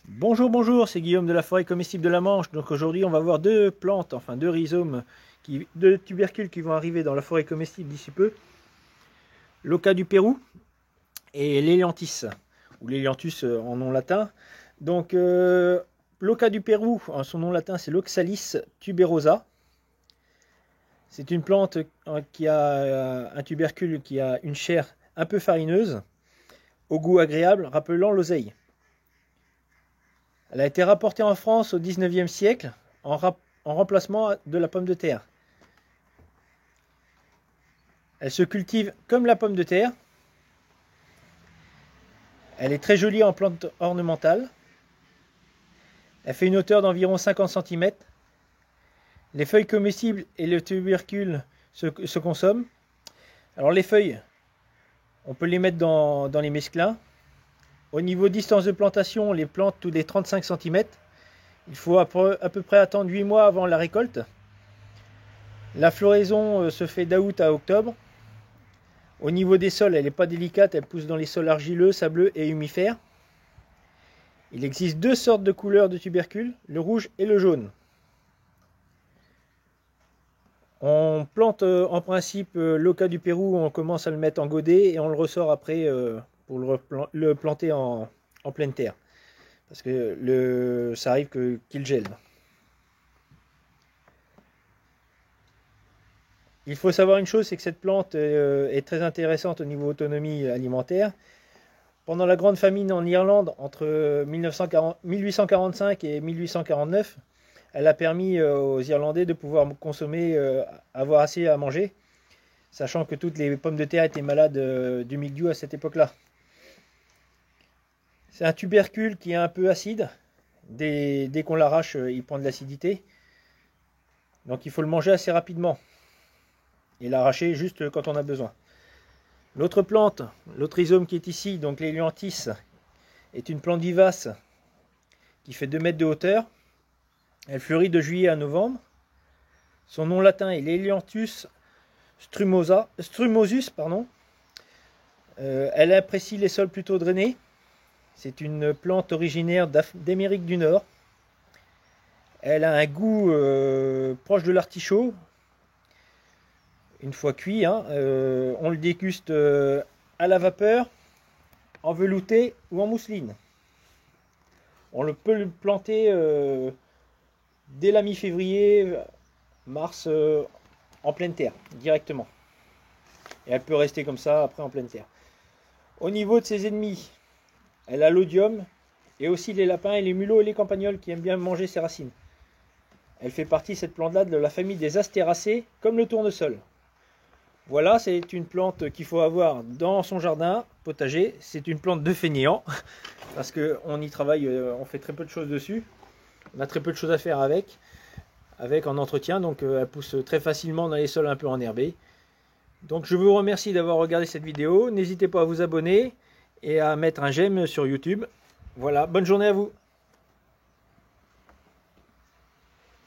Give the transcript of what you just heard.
Bonjour, bonjour, c'est Guillaume de la forêt comestible de la Manche. Donc aujourd'hui, on va voir deux plantes, enfin deux rhizomes, deux tubercules qui vont arriver dans la forêt comestible d'ici peu. L'Oca du Pérou et l'Hélianthus, ou l'Hélianthus en nom latin. Donc l'Oca du Pérou, en son nom latin, c'est l'Oxalis tuberosa. C'est une plante qui a un tubercule qui a une chair un peu farineuse, au goût agréable, rappelant l'oseille. Elle a été rapportée en France au XIXe siècle en remplacement de la pomme de terre. Elle se cultive comme la pomme de terre. Elle est très jolie en plante ornementale. Elle fait une hauteur d'environ 50 cm. Les feuilles comestibles et le tubercule se consomment. Alors les feuilles, on peut les mettre dans les mesclins. Au niveau distance de plantation, on les plante tous les 35 cm. Il faut à peu près attendre 8 mois avant la récolte. La floraison se fait d'août à octobre. Au niveau des sols, elle n'est pas délicate, elle pousse dans les sols argileux, sableux et humifères. Il existe deux sortes de couleurs de tubercules, le rouge et le jaune. On plante en principe l'Oca du Pérou, on commence à le mettre en godet et on le ressort après pour le planter en pleine terre. Parce que ça arrive qu'il gèle. Il faut savoir une chose, c'est que cette plante est très intéressante au niveau autonomie alimentaire. Pendant la grande famine en Irlande, entre 1845 et 1849, elle a permis aux Irlandais de pouvoir consommer, avoir assez à manger, sachant que toutes les pommes de terre étaient malades du mildiou à cette époque-là. C'est un tubercule qui est un peu acide. Dès qu'on l'arrache, il prend de l'acidité. Donc il faut le manger assez rapidement. Et l'arracher juste quand on a besoin. L'autre plante, l'autre rhizome qui est ici, donc l'Hélianthus, est une plante vivace qui fait 2 mètres de hauteur. Elle fleurit de juillet à novembre. Son nom latin est l'Hélianthus strumosus. Elle apprécie les sols plutôt drainés. C'est une plante originaire d'Amérique du Nord. Elle a un goût proche de l'artichaut. Une fois cuit, on le déguste à la vapeur, en velouté ou en mousseline. On peut le planter dès la mi-février, mars, en pleine terre, directement. Et elle peut rester comme ça après en pleine terre. Au niveau de ses ennemis, elle a l'odium et aussi les lapins et les mulots et les campagnols qui aiment bien manger ses racines. Elle fait partie, cette plante-là, de la famille des astéracées, comme le tournesol. Voilà, c'est une plante qu'il faut avoir dans son jardin potager. C'est une plante de fainéant parce qu'on y travaille, on fait très peu de choses dessus. On a très peu de choses à faire avec en entretien, donc elle pousse très facilement dans les sols un peu enherbés. Donc je vous remercie d'avoir regardé cette vidéo. N'hésitez pas à vous abonner et à mettre un j'aime sur YouTube. Voilà, bonne journée à vous.